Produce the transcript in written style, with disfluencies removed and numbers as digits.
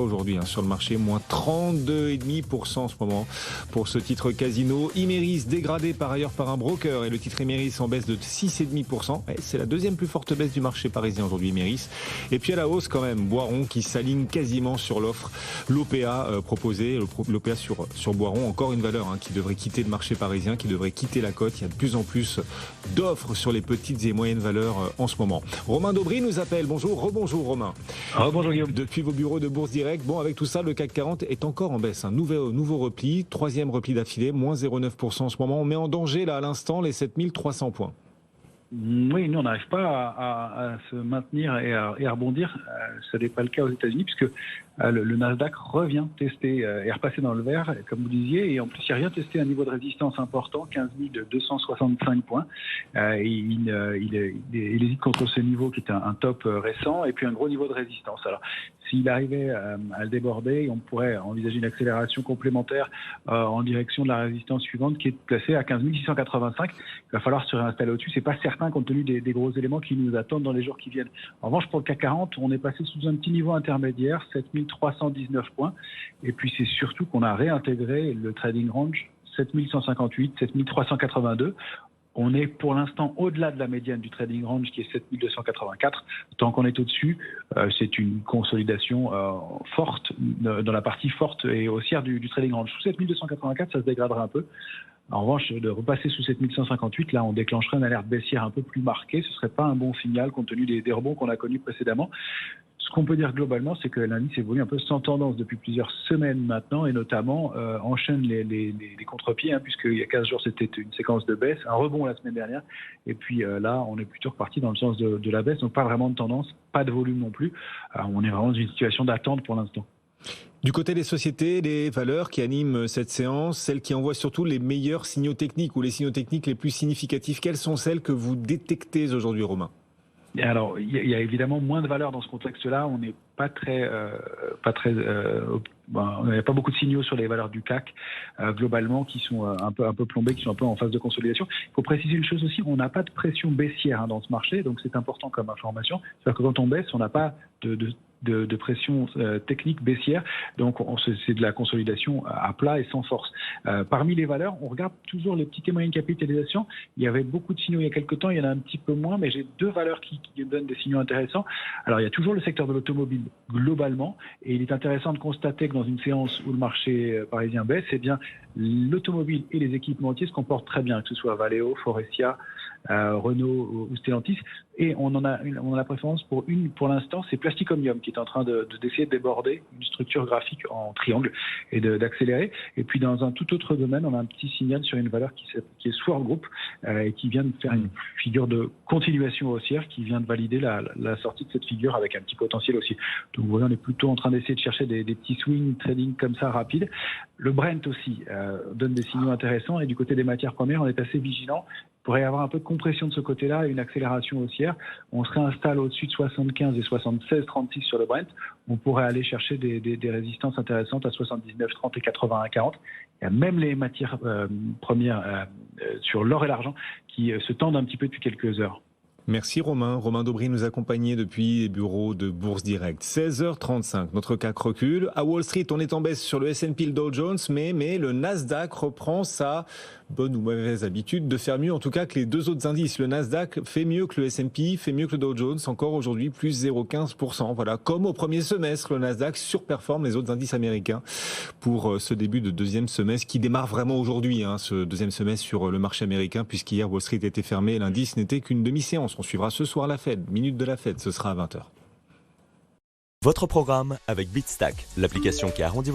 Aujourd'hui sur le marché, moins 32,5% en ce moment pour ce titre Casino. Imerys dégradé par ailleurs par un broker et le titre Imerys en baisse de 6,5%. C'est la deuxième plus forte baisse du marché parisien aujourd'hui, Imerys. Et puis à la hausse quand même, Boiron qui s'aligne quasiment sur l'offre. L'OPA proposée, l'OPA sur Boiron, encore une valeur qui devrait quitter le marché parisien, qui devrait quitter la cote. Il y a de plus en plus d'offres sur les petites et moyennes valeurs en ce moment. Romain Daubry nous appelle. Bonjour, rebonjour Romain. Bonjour Guillaume. Depuis vos bureaux de Bourse Direct. Bon, avec tout ça, le CAC 40 est encore en baisse. Un nouveau repli, troisième repli d'affilée, moins 0,9% en ce moment. On met en danger, là, à l'instant, les 7300 points. Oui, nous, on n'arrive pas à se maintenir et à rebondir. Ce n'est pas le cas aux États-Unis, puisque le Nasdaq revient tester et repasser dans le vert, comme vous disiez, et en plus, il revient tester un niveau de résistance important, 15 265 points. Il hésite contre ce niveau qui est un top récent, et puis un gros niveau de résistance. Alors, s'il arrivait à le déborder, on pourrait envisager une accélération complémentaire en direction de la résistance suivante, qui est placée à 15 685. Il va falloir se réinstaller au-dessus. C'est pas certain compte tenu des gros éléments qui nous attendent dans les jours qui viennent. En revanche, pour le CAC 40, on est passé sous un petit niveau intermédiaire, 7319 points. Et puis, c'est surtout qu'on a réintégré le trading range 7158, 7382. On est pour l'instant au-delà de la médiane du trading range qui est 7284. Tant qu'on est au-dessus, c'est une consolidation forte, dans la partie forte et haussière du trading range. Sous 7284, ça se dégradera un peu. En revanche, de repasser sous 7158, là, on déclencherait une alerte baissière un peu plus marquée. Ce ne serait pas un bon signal compte tenu des rebonds qu'on a connus précédemment. Ce qu'on peut dire globalement, c'est que l'indice évolue un peu sans tendance depuis plusieurs semaines maintenant et notamment enchaîne les contre-pieds, puisqu'il y a 15 jours, c'était une séquence de baisse, un rebond la semaine dernière. Et puis là, on est plutôt reparti dans le sens de la baisse, donc pas vraiment de tendance, pas de volume non plus. On est vraiment dans une situation d'attente pour l'instant. Du côté des sociétés, les valeurs qui animent cette séance, celles qui envoient surtout les meilleurs signaux techniques ou les signaux techniques les plus significatifs, quelles sont celles que vous détectez aujourd'hui, Romain ? Alors, il y a évidemment moins de valeur dans ce contexte-là. On n'est pas très, il n'y a pas beaucoup de signaux sur les valeurs du CAC globalement qui sont un peu plombées, qui sont un peu en phase de consolidation. Il faut préciser une chose aussi, on n'a pas de pression baissière dans ce marché, donc c'est important comme information. C'est-à-dire que quand on baisse, on n'a pas de pression technique baissière, donc c'est de la consolidation à plat et sans force. Parmi les valeurs, on regarde toujours les petites et moyennes capitalisations. Il y avait beaucoup de signaux il y a quelques temps, il y en a un petit peu moins, mais j'ai deux valeurs qui donnent des signaux intéressants. Alors il y a toujours le secteur de l'automobile globalement, et il est intéressant de constater que dans une séance où le marché parisien baisse, eh bien l'automobile et les équipementiers se comportent très bien, que ce soit Valeo, Forestia, Renault ou Stellantis, et on a la préférence pour l'instant, c'est Plastic Omnium qui est en train d'essayer de déborder une structure graphique en triangle et d'accélérer. Et puis dans un tout autre domaine, on a un petit signal sur une valeur qui est Sword Group et qui vient de faire une figure de continuation haussière, qui vient de valider la sortie de cette figure avec un petit potentiel aussi. Donc vous voyez, on est plutôt en train d'essayer de chercher des petits swing trading comme ça rapides. Le Brent aussi donne des signaux intéressants, et du côté des matières premières, on est assez vigilant. Il pourrait y avoir un peu de compression de ce côté-là et une accélération haussière. On se réinstalle au-dessus de 75 et 76,36 sur le Brent. On pourrait aller chercher des résistances intéressantes à 79,30 et 81,40. Il y a même les matières premières sur l'or et l'argent qui se tendent un petit peu depuis quelques heures. Merci Romain. Romain Daubry nous accompagnait depuis les bureaux de Bourse Direct. 16h35, notre CAC recule. À Wall Street, on est en baisse sur le S&P, le Dow Jones, mais le Nasdaq reprend sa bonne ou mauvaise habitude de faire mieux, en tout cas, que les deux autres indices. Le Nasdaq fait mieux que le S&P, fait mieux que le Dow Jones, encore aujourd'hui plus 0,15%. Voilà, comme au premier semestre, le Nasdaq surperforme les autres indices américains pour ce début de deuxième semestre qui démarre vraiment aujourd'hui, ce deuxième semestre sur le marché américain, puisqu'hier Wall Street était fermé et l'indice n'était qu'une demi-séance. On suivra ce soir la Fed, minute de la Fed, ce sera à 20h. Votre programme avec Bitstack, l'application qui arrondit